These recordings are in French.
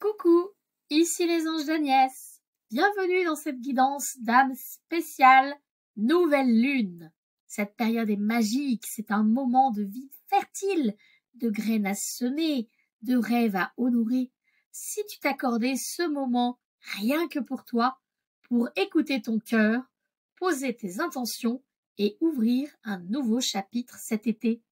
Coucou, ici les anges d'Agnès. Bienvenue dans cette guidance d'âme spéciale Nouvelle Lune. Cette période est magique, c'est un moment de vie fertile, de graines à semer, de rêves à honorer. Si tu t'accordais ce moment rien que pour toi, pour écouter ton cœur, poser tes intentions et ouvrir un nouveau chapitre cet été.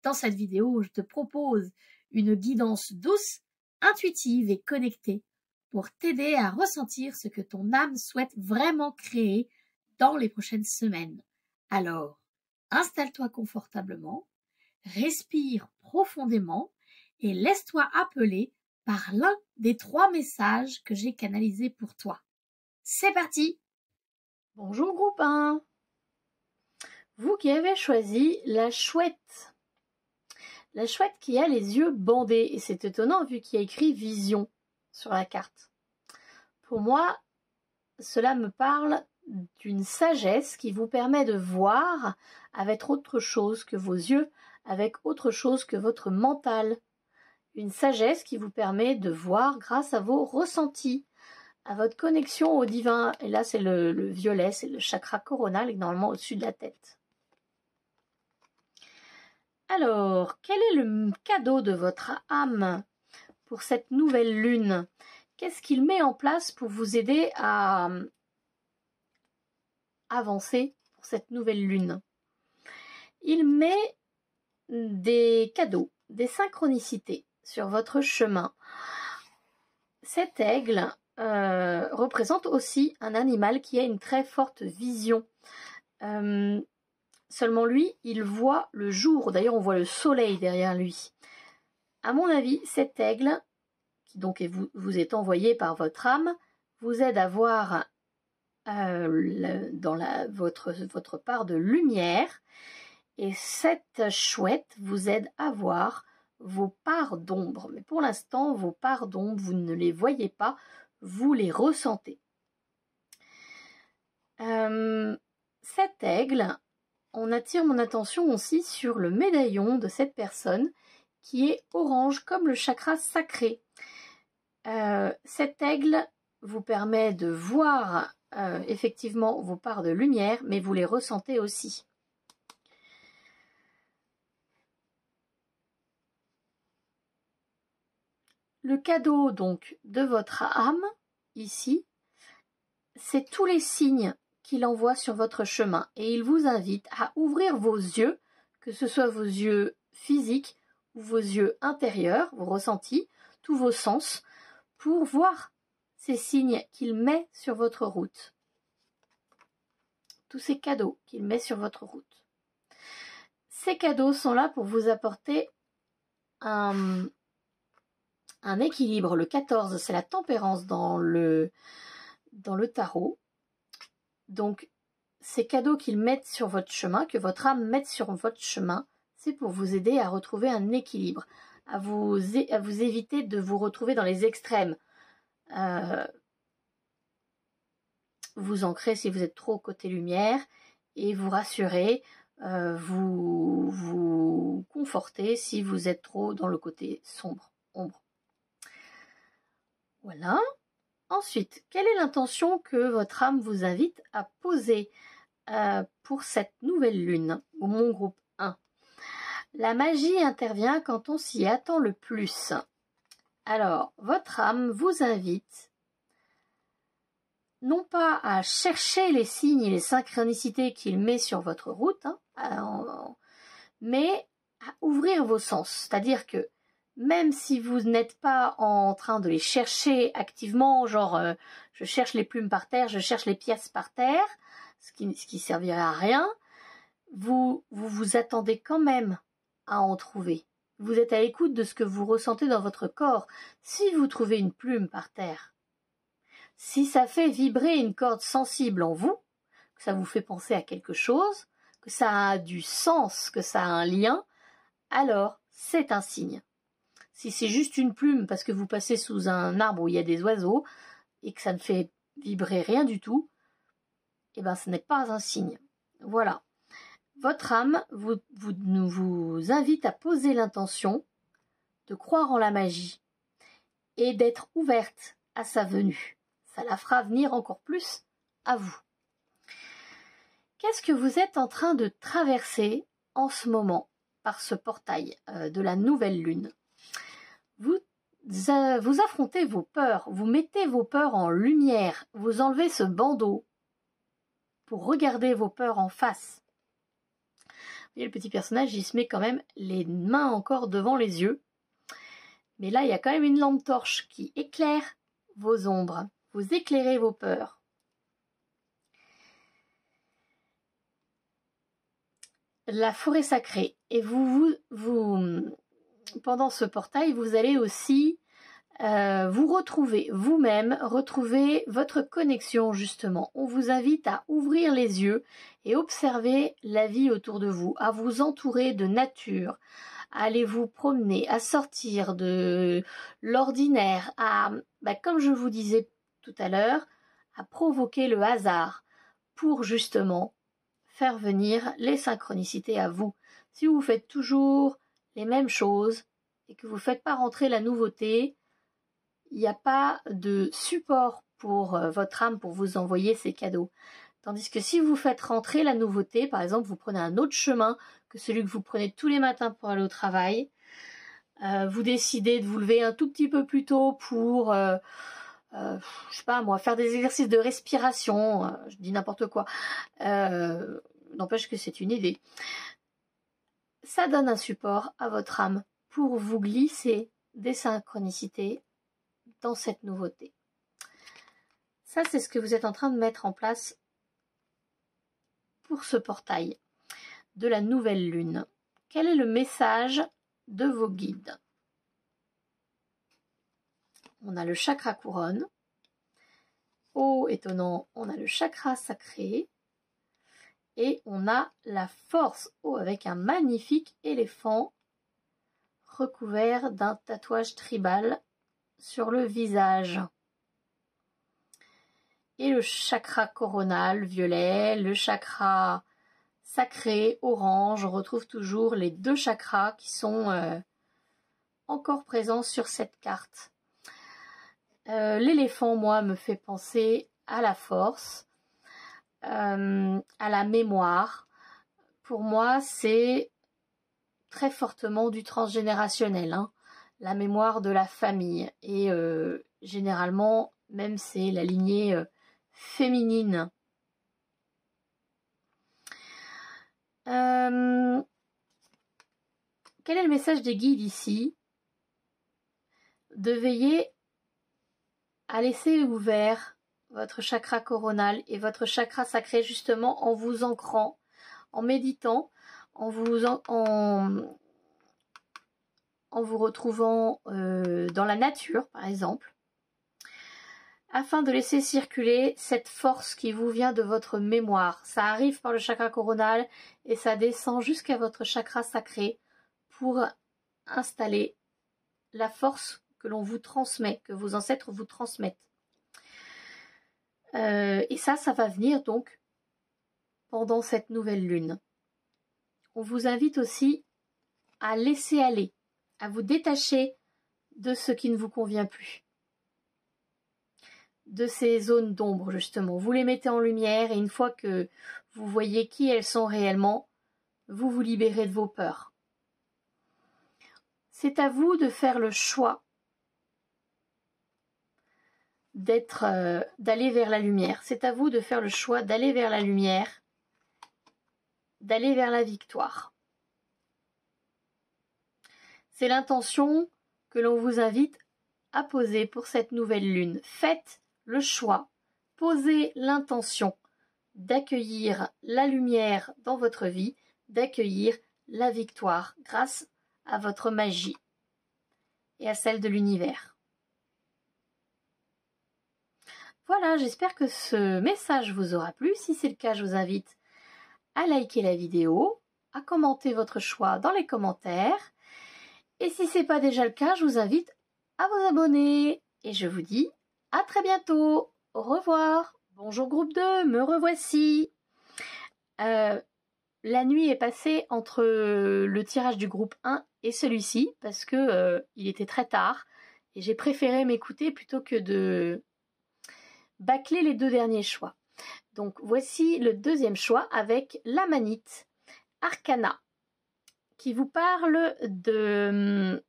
Dans cette vidéo, je te propose une guidance douce, intuitive et connectée pour t'aider à ressentir ce que ton âme souhaite vraiment créer dans les prochaines semaines. Alors, installe-toi confortablement, respire profondément et laisse-toi appeler par l'un des 3 messages que j'ai canalisés pour toi. C'est parti! Bonjour groupe 1. Vous qui avez choisi la chouette. La chouette qui a les yeux bandés, et c'est étonnant vu qu'il y a écrit vision sur la carte. Pour moi, cela me parle d'une sagesse qui vous permet de voir avec autre chose que vos yeux, avec autre chose que votre mental. Une sagesse qui vous permet de voir grâce à vos ressentis, à votre connexion au divin. Et là, c'est le violet, c'est le chakra coronal, normalement au-dessus de la tête. Alors, quel est le cadeau de votre âme pour cette nouvelle lune? Qu'est-ce qu'il met en place pour vous aider à avancer pour cette nouvelle lune? Il met des cadeaux, des synchronicités sur votre chemin. Cet aigle représente aussi un animal qui a une très forte vision. Seulement lui, il voit le jour. D'ailleurs, on voit le soleil derrière lui. À mon avis, cet aigle, qui donc vous est envoyé par votre âme, vous aide à voir dans votre part de lumière. Et cette chouette vous aide à voir vos parts d'ombre. Mais pour l'instant, vos parts d'ombre, vous ne les voyez pas, vous les ressentez. Cet aigle, on attire mon attention aussi sur le médaillon de cette personne qui est orange comme le chakra sacré. Cet aigle vous permet de voir effectivement vos parts de lumière, mais vous les ressentez aussi. Le cadeau donc de votre âme, ici, c'est tous les signes qu'il envoie sur votre chemin et il vous invite à ouvrir vos yeux, que ce soit vos yeux physiques ou vos yeux intérieurs, vos ressentis, tous vos sens, pour voir ces signes qu'il met sur votre route. Tous ces cadeaux qu'il met sur votre route. Ces cadeaux sont là pour vous apporter un équilibre. Le 14, c'est la tempérance dans le tarot. Donc, ces cadeaux qu'ils mettent sur votre chemin, que votre âme mette sur votre chemin, c'est pour vous aider à retrouver un équilibre, à vous éviter de vous retrouver dans les extrêmes. Vous ancrez si vous êtes trop côté lumière et vous rassurez, vous confortez si vous êtes trop dans le côté sombre, ombre. Voilà. Ensuite, quelle est l'intention que votre âme vous invite à poser pour cette nouvelle lune, ou mon groupe 1? La magie intervient quand on s'y attend le plus. Alors, votre âme vous invite non pas à chercher les signes et les synchronicités qu'il met sur votre route, mais à ouvrir vos sens. C'est-à-dire que même si vous n'êtes pas en train de les chercher activement, genre je cherche les plumes par terre, je cherche les pièces par terre, ce qui servirait à rien, vous attendez quand même à en trouver. Vous êtes à l'écoute de ce que vous ressentez dans votre corps. Si vous trouvez une plume par terre, si ça fait vibrer une corde sensible en vous, que ça vous fait penser à quelque chose, que ça a du sens, que ça a un lien, alors c'est un signe. Si c'est juste une plume parce que vous passez sous un arbre où il y a des oiseaux et que ça ne fait vibrer rien du tout, eh ben ce n'est pas un signe. Voilà. Votre âme vous invite à poser l'intention de croire en la magie et d'être ouverte à sa venue. Ça la fera venir encore plus à vous. Qu'est-ce que vous êtes en train de traverser en ce moment par ce portail de la nouvelle lune? Vous affrontez vos peurs, vous mettez vos peurs en lumière, vous enlevez ce bandeau pour regarder vos peurs en face. Vous voyez, le petit personnage, il se met quand même les mains encore devant les yeux. Mais là, il y a quand même une lampe torche qui éclaire vos ombres. Vous éclairez vos peurs. La forêt sacrée. Et pendant ce portail, vous allez aussi vous retrouver vous-même, retrouver votre connexion justement. On vous invite à ouvrir les yeux et observer la vie autour de vous, à vous entourer de nature, à aller vous promener, à sortir de l'ordinaire, comme je vous disais tout à l'heure, à provoquer le hasard pour justement faire venir les synchronicités à vous. Si vous faites toujours les mêmes choses et que vous ne faites pas rentrer la nouveauté, il n'y a pas de support pour votre âme pour vous envoyer ces cadeaux. Tandis que si vous faites rentrer la nouveauté, par exemple, vous prenez un autre chemin que celui que vous prenez tous les matins pour aller au travail, vous décidez de vous lever un tout petit peu plus tôt pour, je sais pas moi, faire des exercices de respiration, je dis n'importe quoi, n'empêche que c'est une idée. Ça donne un support à votre âme pour vous glisser des synchronicités dans cette nouveauté. Ça, c'est ce que vous êtes en train de mettre en place pour ce portail de la nouvelle lune. Quel est le message de vos guides? On a le chakra couronne. Oh, étonnant, on a le chakra sacré. Et on a la force. Oh, avec un magnifique éléphant recouvert d'un tatouage tribal sur le visage. Et le chakra coronal violet, le chakra sacré orange. On retrouve toujours les deux chakras qui sont encore présents sur cette carte. L'éléphant, moi, me fait penser à la force, à la mémoire. Pour moi, c'est très fortement du transgénérationnel, hein. La mémoire de la famille. Et généralement, même c'est la lignée féminine. Quel est le message des guides ici? De veiller à laisser ouvert votre chakra coronal et votre chakra sacré, justement en vous ancrant, en méditant, en vous retrouvant dans la nature, par exemple, afin de laisser circuler cette force qui vous vient de votre mémoire. Ça arrive par le chakra coronal et ça descend jusqu'à votre chakra sacré pour installer la force que l'on vous transmet, que vos ancêtres vous transmettent. Et ça va venir donc pendant cette nouvelle lune. On vous invite aussi à laisser aller, à vous détacher de ce qui ne vous convient plus, de ces zones d'ombre justement. Vous les mettez en lumière et une fois que vous voyez qui elles sont réellement, vous vous libérez de vos peurs. C'est à vous de faire le choix d'aller vers la lumière. C'est à vous de faire le choix d'aller vers la lumière, d'aller vers la victoire. C'est l'intention que l'on vous invite à poser pour cette nouvelle lune. Faites le choix, posez l'intention d'accueillir la lumière dans votre vie, d'accueillir la victoire grâce à votre magie et à celle de l'univers. Voilà, j'espère que ce message vous aura plu. Si c'est le cas, je vous invite à liker la vidéo, à commenter votre choix dans les commentaires. Et si ce n'est pas déjà le cas, je vous invite à vous abonner. Et je vous dis à très bientôt. Au revoir. Bonjour groupe 2, me revoici. La nuit est passée entre le tirage du groupe 1 et celui-ci parce que il était très tard Et j'ai préféré m'écouter plutôt que de bâcler les 2 derniers choix. Donc voici le deuxième choix avec l'Amanite Arcana, qui vous parle de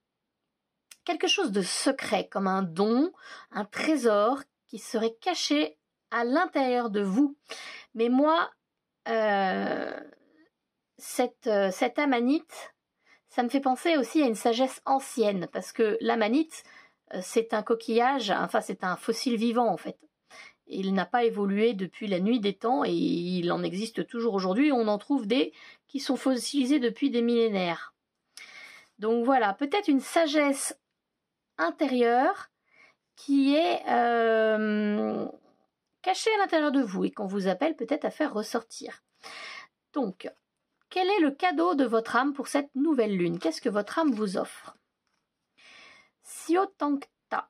quelque chose de secret, comme un don, un trésor qui serait caché à l'intérieur de vous. Mais moi, cette amanite, ça me fait penser aussi à une sagesse ancienne, parce que l'amanite, c'est un coquillage, enfin c'est un fossile vivant en fait. Il n'a pas évolué depuis la nuit des temps et il en existe toujours aujourd'hui. On en trouve des qui sont fossilisés depuis des millénaires. Donc voilà, peut-être une sagesse intérieure qui est cachée à l'intérieur de vous et qu'on vous appelle peut-être à faire ressortir. Donc, quel est le cadeau de votre âme pour cette nouvelle lune? Qu'est-ce que votre âme vous offre? Siotankta,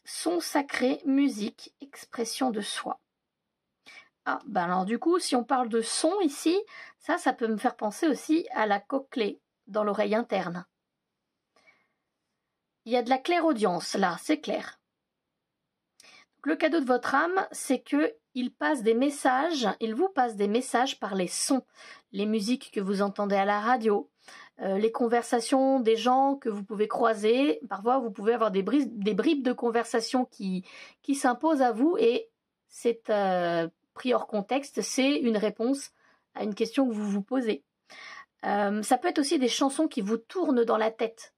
son sacré, musique, expression de soi. Ah, ben alors du coup, si on parle de son ici, ça peut me faire penser aussi à la cochlée dans l'oreille interne. Il y a de la clairaudience là, c'est clair. Donc, le cadeau de votre âme, c'est que il vous passe des messages par les sons, les musiques que vous entendez à la radio, les conversations des gens que vous pouvez croiser. Parfois, vous pouvez avoir des bribes de conversation qui s'imposent à vous et c'est pris hors contexte, c'est une réponse à une question que vous vous posez. Ça peut être aussi des chansons qui vous tournent dans la tête.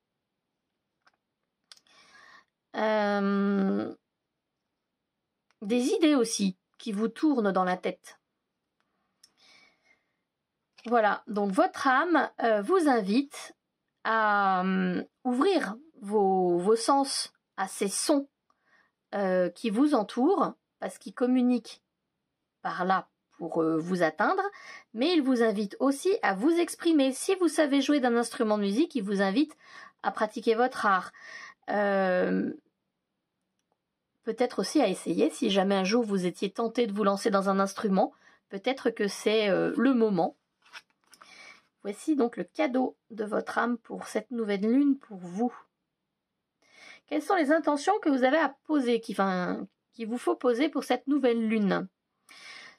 Des idées aussi qui vous tournent dans la tête. Voilà, donc votre âme vous invite à ouvrir vos sens à ces sons qui vous entourent, parce qu'ils communiquent par là pour vous atteindre, mais il vous invite aussi à vous exprimer. Si vous savez jouer d'un instrument de musique, il vous invite à pratiquer votre art. Peut-être aussi à essayer, si jamais un jour vous étiez tenté de vous lancer dans un instrument, peut-être que c'est le moment. Voici donc le cadeau de votre âme pour cette nouvelle lune pour vous. Quelles sont les intentions que vous avez à poser, qu'il vous faut poser pour cette nouvelle lune?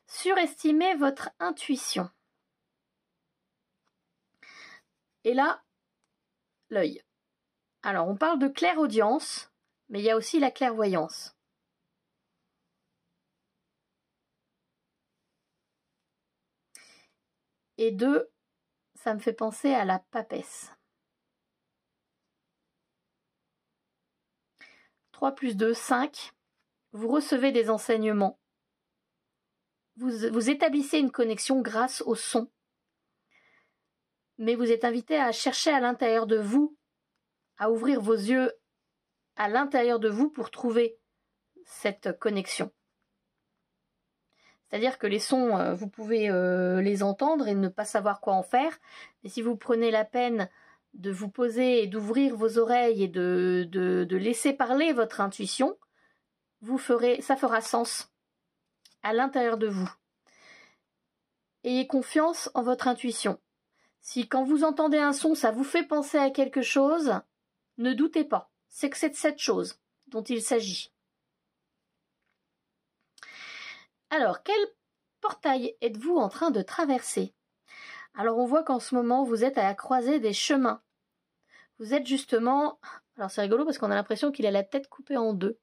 Surestimez votre intuition. Et là, l'œil. Alors, on parle de clairaudience, mais il y a aussi la clairvoyance. Et 2, ça me fait penser à la papesse. 3 plus 2, 5. Vous recevez des enseignements. Vous établissez une connexion grâce au son. Mais vous êtes invité à chercher à l'intérieur de vous, à ouvrir vos yeux à l'intérieur de vous pour trouver cette connexion. C'est-à-dire que les sons, vous pouvez les entendre et ne pas savoir quoi en faire. Mais si vous prenez la peine de vous poser et d'ouvrir vos oreilles et de laisser parler votre intuition, ça fera sens à l'intérieur de vous. Ayez confiance en votre intuition. Si quand vous entendez un son, ça vous fait penser à quelque chose, ne doutez pas. C'est que c'est de cette chose dont il s'agit. Alors, quel portail êtes-vous en train de traverser? Alors, on voit qu'en ce moment, vous êtes à la croisée des chemins. Vous êtes justement... Alors, c'est rigolo parce qu'on a l'impression qu'il a la tête coupée en 2.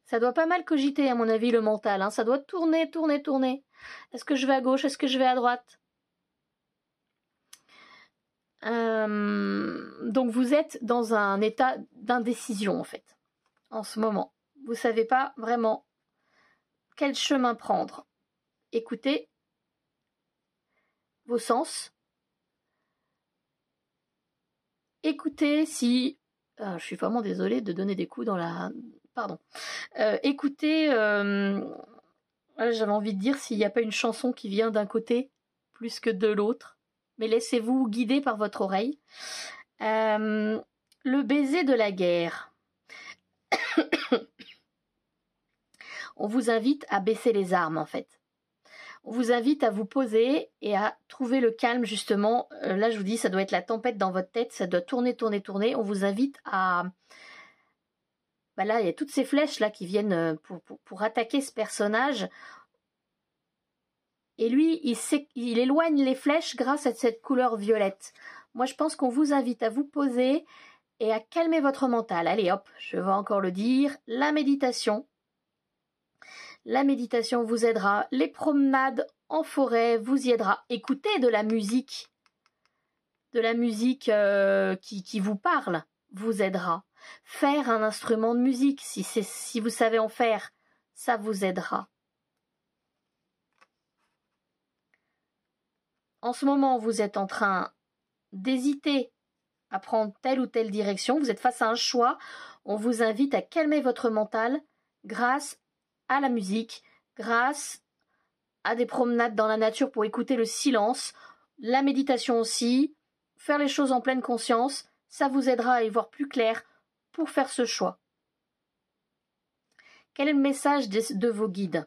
Ça doit pas mal cogiter, à mon avis, le mental. Hein. Ça doit tourner, tourner, tourner. Est-ce que je vais à gauche? Est-ce que je vais à droite? Donc, vous êtes dans un état d'indécision, en fait, en ce moment. Vous savez pas vraiment quel chemin prendre. Écoutez vos sens. Écoutez si... je suis vraiment désolée de donner des coups dans la... Pardon. Écoutez... j'avais envie de dire s'il n'y a pas une chanson qui vient d'un côté plus que de l'autre. Mais laissez-vous guider par votre oreille. Le baiser de la guerre. On vous invite à baisser les armes, en fait. On vous invite à vous poser et à trouver le calme justement. Là, je vous dis, ça doit être la tempête dans votre tête, ça doit tourner, tourner, tourner. On vous invite à... Bah là, il y a toutes ces flèches là qui viennent pour attaquer ce personnage. Et lui, il éloigne les flèches grâce à cette couleur violette. Moi, je pense qu'on vous invite à vous poser et à calmer votre mental. Allez, hop, je vais encore le dire. La méditation. La méditation vous aidera. Les promenades en forêt vous y aidera. Écoutez de la musique. De la musique qui vous parle vous aidera. Faire un instrument de musique, si vous savez en faire, ça vous aidera. En ce moment, vous êtes en train d'hésiter à prendre telle ou telle direction. Vous êtes face à un choix. On vous invite à calmer votre mental grâce à la musique, grâce à des promenades dans la nature pour écouter le silence, la méditation aussi, faire les choses en pleine conscience, ça vous aidera à y voir plus clair pour faire ce choix. Quel est le message de vos guides?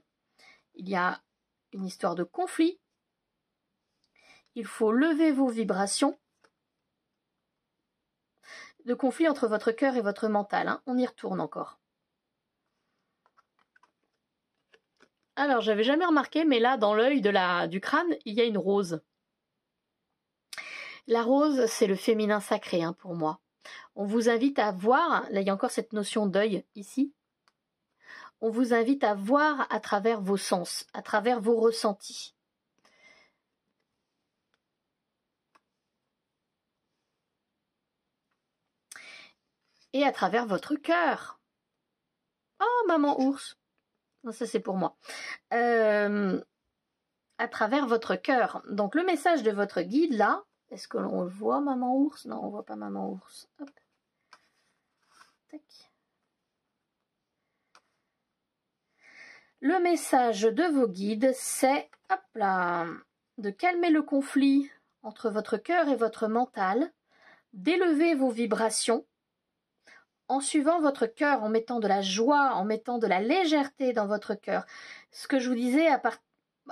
Il y a une histoire de conflit. Il faut lever vos vibrations. De conflit entre votre cœur et votre mental. Hein. On y retourne encore. Alors, j'avais jamais remarqué, mais là, dans l'œil du crâne, il y a une rose. La rose, c'est le féminin sacré hein, pour moi. On vous invite à voir, là il y a encore cette notion d'œil ici, on vous invite à voir à travers vos sens, à travers vos ressentis. Et à travers votre cœur. Oh, maman ours. Non, ça c'est pour moi. À travers votre cœur. Donc le message de votre guide là, est-ce que l'on le voit, maman ours? Non, on ne voit pas maman ours. Hop. Tac. Le message de vos guides, c'est hop là, de calmer le conflit entre votre cœur et votre mental, d'élever vos vibrations, en suivant votre cœur, en mettant de la joie, en mettant de la légèreté dans votre cœur. Ce que je vous disais à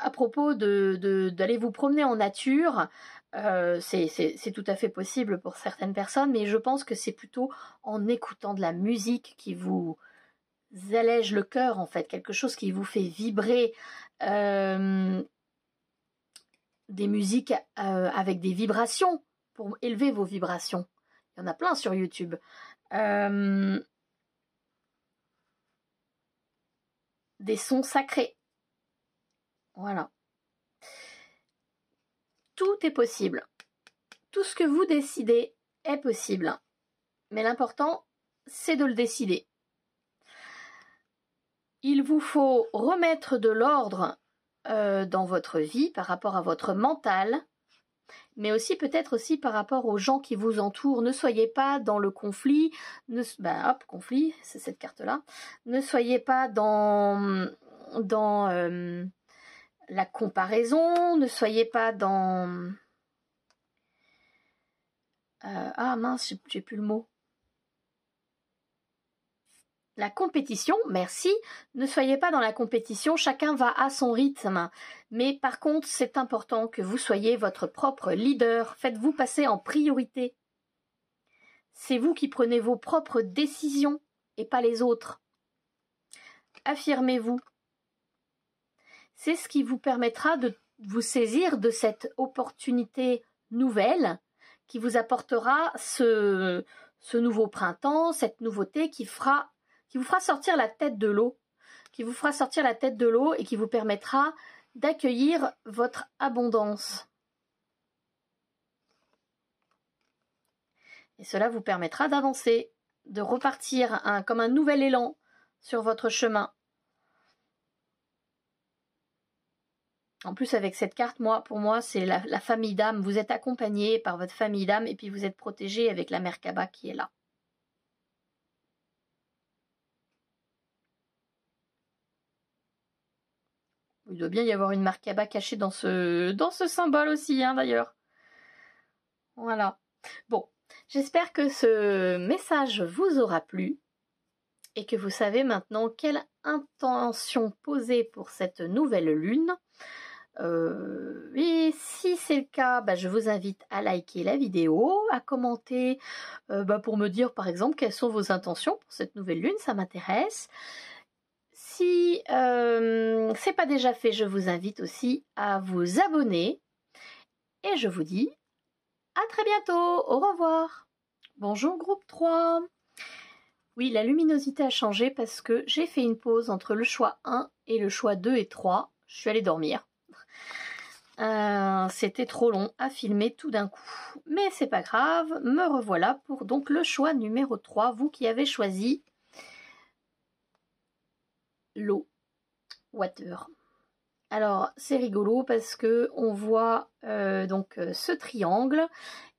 propos d'aller vous promener en nature, c'est tout à fait possible pour certaines personnes, mais je pense que c'est plutôt en écoutant de la musique qui vous allège le cœur, en fait, quelque chose qui vous fait vibrer, des musiques avec des vibrations, pour élever vos vibrations. Il y en a plein sur YouTube. Des sons sacrés. Voilà. Tout est possible. Tout ce que vous décidez est possible. Mais l'important, c'est de le décider. Il vous faut remettre de l'ordre dans votre vie par rapport à votre mental, mais aussi peut-être aussi par rapport aux gens qui vous entourent. Ne soyez pas dans le conflit. Hop, conflit, c'est cette carte-là. Ne soyez pas dans la comparaison. Ne soyez pas dans... ah mince, j'ai plus le mot. La compétition, merci. Ne soyez pas dans la compétition, chacun va à son rythme. Mais par contre, c'est important que vous soyez votre propre leader. Faites-vous passer en priorité. C'est vous qui prenez vos propres décisions et pas les autres. Affirmez-vous. C'est ce qui vous permettra de vous saisir de cette opportunité nouvelle qui vous apportera ce nouveau printemps, cette nouveauté qui vous fera sortir la tête de l'eau, et qui vous permettra d'accueillir votre abondance. Et cela vous permettra d'avancer, de repartir comme un nouvel élan sur votre chemin. En plus, avec cette carte, pour moi, c'est la famille d'âme. Vous êtes accompagné par votre famille d'âme et puis vous êtes protégé avec la Merkaba qui est là. Il doit bien y avoir une Merkaba cachée dans ce symbole aussi, hein, d'ailleurs. Voilà. Bon, j'espère que ce message vous aura plu et que vous savez maintenant quelle intention poser pour cette nouvelle lune. Et si c'est le cas, je vous invite à liker la vidéo, à commenter pour me dire par exemple quelles sont vos intentions pour cette nouvelle lune, ça m'intéresse. Si c'est pas déjà fait, je vous invite aussi à vous abonner. Et je vous dis à très bientôt, au revoir. Bonjour groupe 3. Oui, la luminosité a changé parce que j'ai fait une pause entre le choix 1 et le choix 2 et 3. Je suis allée dormir. C'était trop long à filmer tout d'un coup. Mais c'est pas grave, me revoilà pour donc le choix numéro 3, vous qui avez choisi l'eau, water. Alors c'est rigolo parce que on voit ce triangle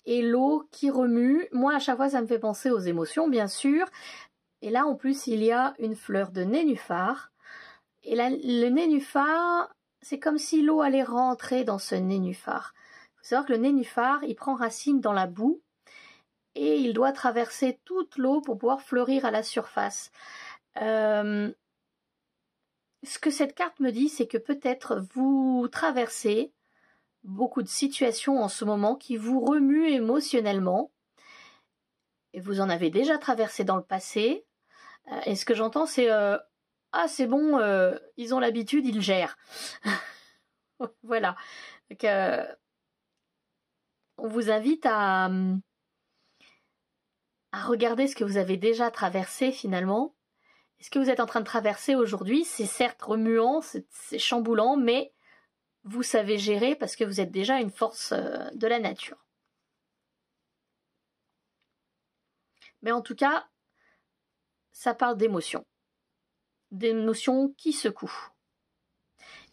et l'eau qui remue. Moi à chaque fois ça me fait penser aux émotions bien sûr. Et là en plus il y a une fleur de nénuphar. Et là, le nénuphar, c'est comme si l'eau allait rentrer dans ce nénuphar. Il faut savoir que le nénuphar, il prend racine dans la boue et il doit traverser toute l'eau pour pouvoir fleurir à la surface. Ce que cette carte me dit, c'est que peut-être vous traversez beaucoup de situations en ce moment qui vous remuent émotionnellement. Et vous en avez déjà traversé dans le passé. Et ce que j'entends, c'est ah c'est bon, ils ont l'habitude, ils gèrent. Voilà. Donc, on vous invite à regarder ce que vous avez déjà traversé finalement. Et ce que vous êtes en train de traverser aujourd'hui, c'est certes remuant, c'est chamboulant, mais vous savez gérer parce que vous êtes déjà une force de la nature. Mais en tout cas, ça parle d'émotions. D'émotions qui secouent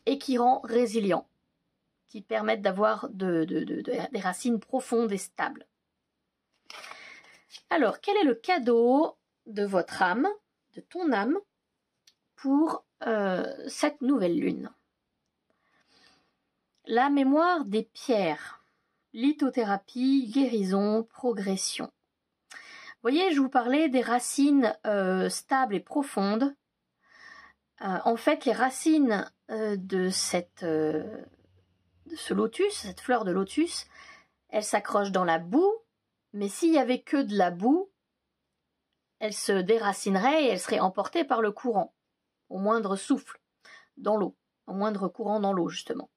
et qui rend résilient, qui permettent d'avoir des racines profondes et stables. Alors, quel est le cadeau de votre âme, de ton âme, pour cette nouvelle lune? La mémoire des pierres, lithothérapie, guérison, progression. Vous voyez, je vous parlais des racines stables et profondes. En fait, les racines de ce lotus, cette fleur de lotus, elle s'accroche dans la boue, mais s'il n'y avait que de la boue, elle se déracinerait et elle serait emportée par le courant, au moindre souffle dans l'eau, au moindre courant dans l'eau justement.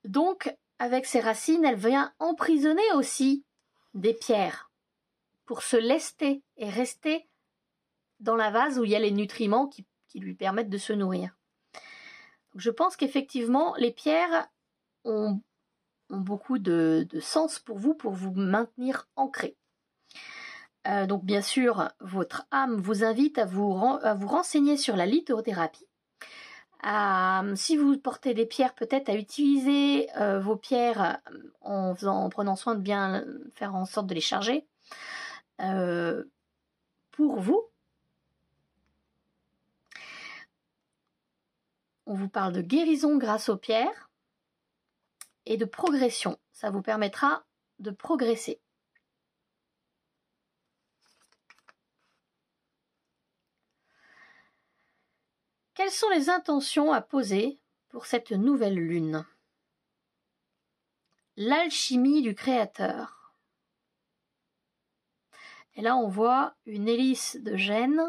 Donc, avec ses racines, elle vient emprisonner aussi des pierres pour se lester et rester dans la vase où il y a les nutriments qui lui permettent de se nourrir. Donc, je pense qu'effectivement, les pierres ont beaucoup de sens pour vous maintenir ancré. Donc bien sûr, votre âme vous invite à vous renseigner sur la lithothérapie. Si vous portez des pierres, peut-être à utiliser vos pierres en prenant soin de bien faire en sorte de les charger pour vous. On vous parle de guérison grâce aux pierres et de progression. Ça vous permettra de progresser. Quelles sont les intentions à poser pour cette nouvelle lune? L'alchimie du créateur. Et là, on voit une hélice de gêne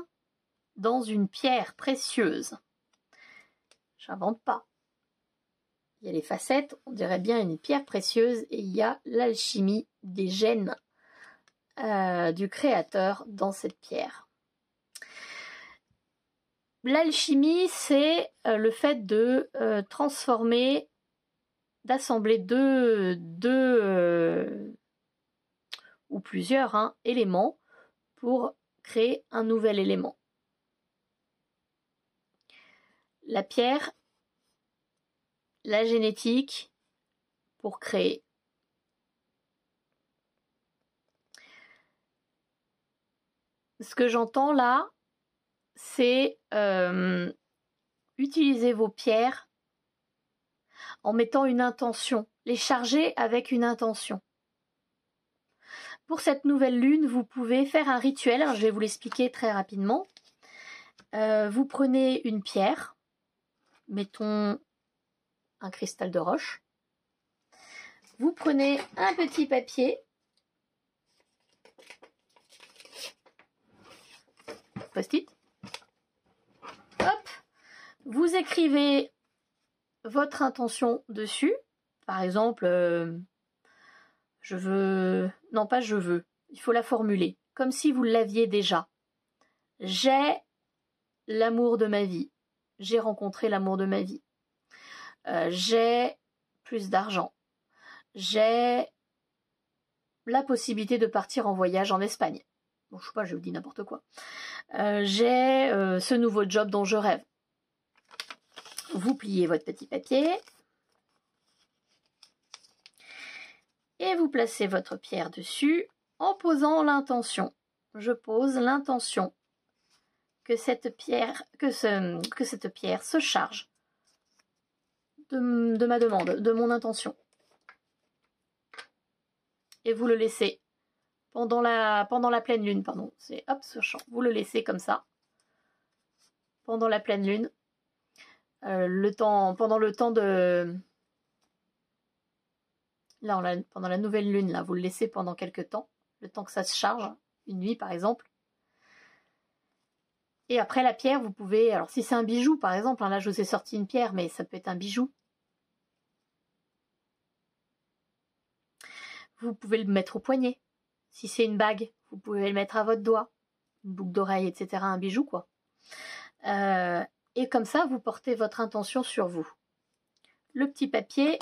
dans une pierre précieuse. J'invente pas. Il y a les facettes, on dirait bien une pierre précieuse, et il y a l'alchimie des gènes du créateur dans cette pierre. L'alchimie, c'est le fait de transformer, d'assembler deux ou plusieurs éléments pour créer un nouvel élément. La pierre, la génétique pour créer. Ce que j'entends là, c'est utiliser vos pierres en mettant une intention, les charger avec une intention. Pour cette nouvelle lune, vous pouvez faire un rituel, je vais vous l'expliquer très rapidement. Vous prenez une pierre, mettons un cristal de roche. Vous prenez un petit papier, post-it, hop, vous écrivez votre intention dessus. Par exemple, je veux, non pas je veux, il faut la formuler, comme si vous l'aviez déjà. J'ai l'amour de ma vie, j'ai rencontré l'amour de ma vie, j'ai plus d'argent, j'ai la possibilité de partir en voyage en Espagne. Bon, je sais pas, je vous dis n'importe quoi. J'ai ce nouveau job dont je rêve. Vous pliez votre petit papier et vous placez votre pierre dessus en posant l'intention. Je pose l'intention que cette pierre se charge de ma demande, de mon intention. Et vous le laissez pendant la pleine lune, pardon. C'est hop ce champ. Vous le laissez comme ça pendant la pleine lune. Pendant le temps de là, pendant la nouvelle lune, là, vous le laissez pendant quelques temps, le temps que ça se charge, une nuit par exemple. Et après la pierre, vous pouvez, alors si c'est un bijou par exemple, hein, là je vous ai sorti une pierre, mais ça peut être un bijou. Vous pouvez le mettre au poignet. Si c'est une bague, vous pouvez le mettre à votre doigt, une boucle d'oreille, etc., un bijou quoi. Et comme ça, vous portez votre intention sur vous. Le petit papier,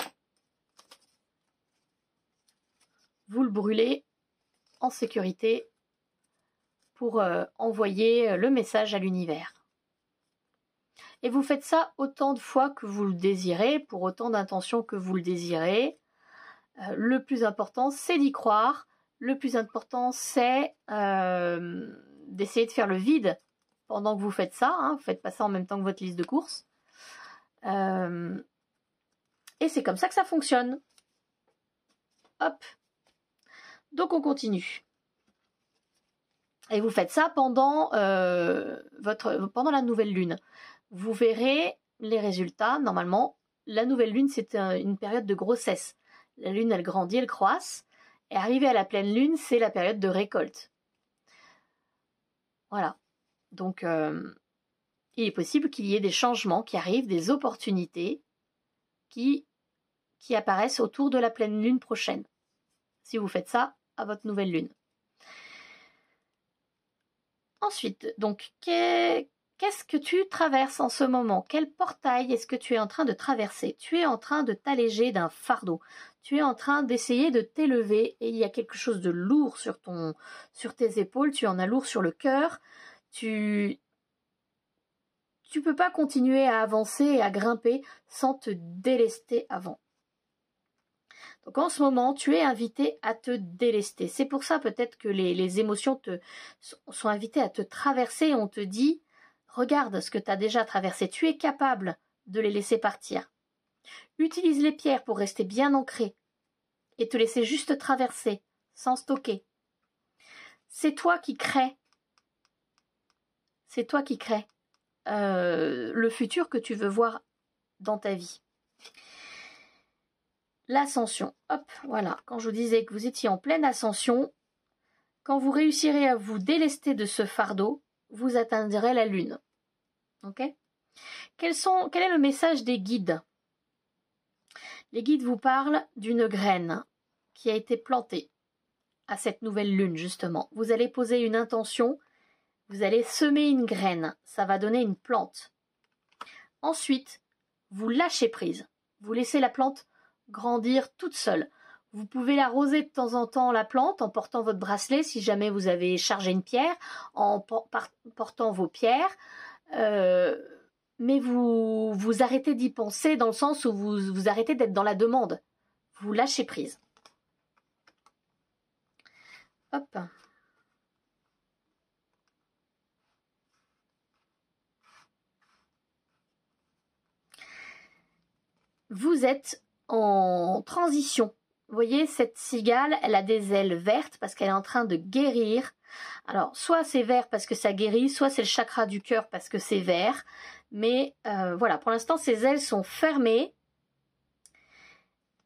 vous le brûlez en sécurité pour envoyer le message à l'univers. Et vous faites ça autant de fois que vous le désirez, pour autant d'intentions que vous le désirez. Le plus important, c'est d'y croire. Le plus important, c'est d'essayer de faire le vide pendant que vous faites ça. Hein. Vous ne faites pas ça en même temps que votre liste de courses. Et c'est comme ça que ça fonctionne. Hop. Donc on continue. Et vous faites ça pendant la nouvelle lune. Vous verrez les résultats. Normalement, la nouvelle lune, c'est une période de grossesse. La lune, elle grandit, elle croisse. Et arrivé à la pleine lune, c'est la période de récolte. Voilà. Donc, il est possible qu'il y ait des changements qui arrivent, des opportunités qui apparaissent autour de la pleine lune prochaine. Si vous faites ça à votre nouvelle lune. Ensuite, donc, qu'est-ce que tu traverses en ce moment? Quel portail est-ce que tu es en train de traverser? Tu es en train de t'alléger d'un fardeau. Tu es en train d'essayer de t'élever et il y a quelque chose de lourd sur tes épaules. Tu en as lourd sur le cœur. Tu peux pas continuer à avancer et à grimper sans te délester avant. Donc en ce moment, tu es invité à te délester. C'est pour ça peut-être que les émotions sont invitées à te traverser. On te dit, regarde ce que tu as déjà traversé. Tu es capable de les laisser partir. Utilise les pierres pour rester bien ancré et te laisser juste traverser sans stocker. C'est toi qui crée. C'est toi qui crée le futur que tu veux voir dans ta vie. L'ascension, hop, voilà. Quand je vous disais que vous étiez en pleine ascension, quand vous réussirez à vous délester de ce fardeau, vous atteindrez la lune. Ok ? Quel est le message des guides? Les guides vous parlent d'une graine qui a été plantée à cette nouvelle lune, justement. Vous allez poser une intention, vous allez semer une graine, ça va donner une plante. Ensuite, vous lâchez prise. Vous laissez la plante grandir toute seule. Vous pouvez l'arroser de temps en temps, la plante, en portant votre bracelet, si jamais vous avez chargé une pierre, en portant vos pierres. Mais vous arrêtez d'y penser dans le sens où vous arrêtez d'être dans la demande. Vous lâchez prise. Hop. Vous êtes en transition. Vous voyez, cette cigale, elle a des ailes vertes parce qu'elle est en train de guérir. Alors, soit c'est vert parce que ça guérit, soit c'est le chakra du cœur parce que c'est vert. Mais voilà, pour l'instant, ses ailes sont fermées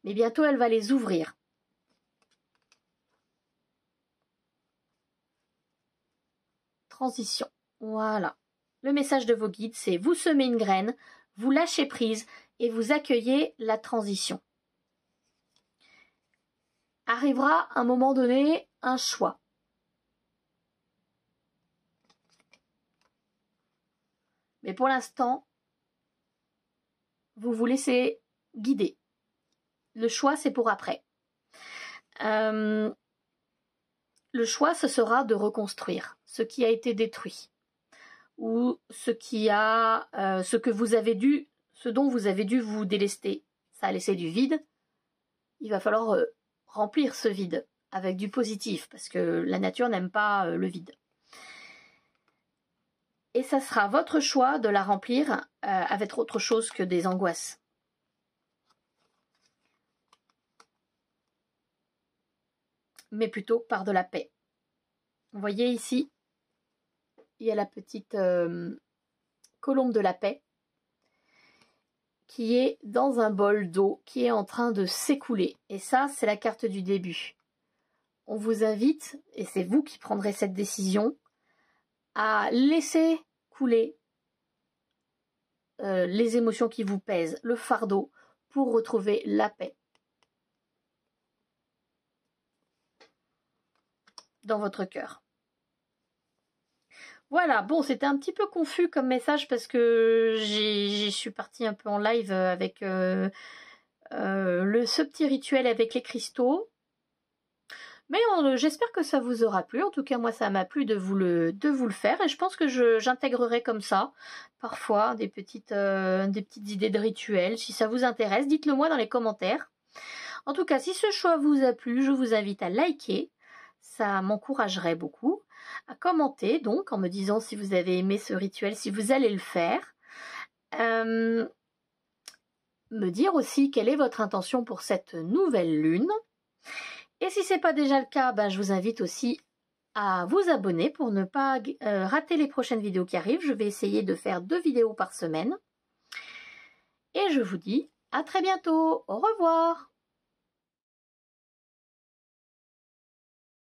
mais bientôt elle va les ouvrir. Transition. Voilà. Le message de vos guides, c'est vous semez une graine, vous lâchez prise et vous accueillez la transition. Arrivera à un moment donné un choix. Mais pour l'instant, vous vous laissez guider. Le choix, c'est pour après. Le choix, ce sera de reconstruire ce qui a été détruit ou ce que vous avez dû, ce dont vous avez dû vous délester. Ça a laissé du vide. Il va falloir remplir ce vide avec du positif parce que la nature n'aime pas le vide. Et ça sera votre choix de la remplir avec autre chose que des angoisses. Mais plutôt par de la paix. Vous voyez ici, il y a la petite colombe de la paix qui est dans un bol d'eau qui est en train de s'écouler. Et ça, c'est la carte du début. On vous invite, et c'est vous qui prendrez cette décision, à laisser couler les émotions qui vous pèsent, le fardeau, pour retrouver la paix dans votre cœur. Voilà, bon, c'était un petit peu confus comme message parce que je suis partie un peu en live avec ce petit rituel avec les cristaux. Mais j'espère que ça vous aura plu. En tout cas, moi, ça m'a plu de vous le faire. Et je pense que j'intégrerai comme ça, parfois, des petites idées de rituels. Si ça vous intéresse, dites-le moi dans les commentaires. En tout cas, si ce choix vous a plu, je vous invite à liker. Ça m'encouragerait beaucoup. À commenter, donc, en me disant si vous avez aimé ce rituel, si vous allez le faire. Me dire aussi quelle est votre intention pour cette nouvelle lune. Et si ce n'est pas déjà le cas, je vous invite aussi à vous abonner pour ne pas rater les prochaines vidéos qui arrivent. Je vais essayer de faire 2 vidéos par semaine. Et je vous dis à très bientôt. Au revoir.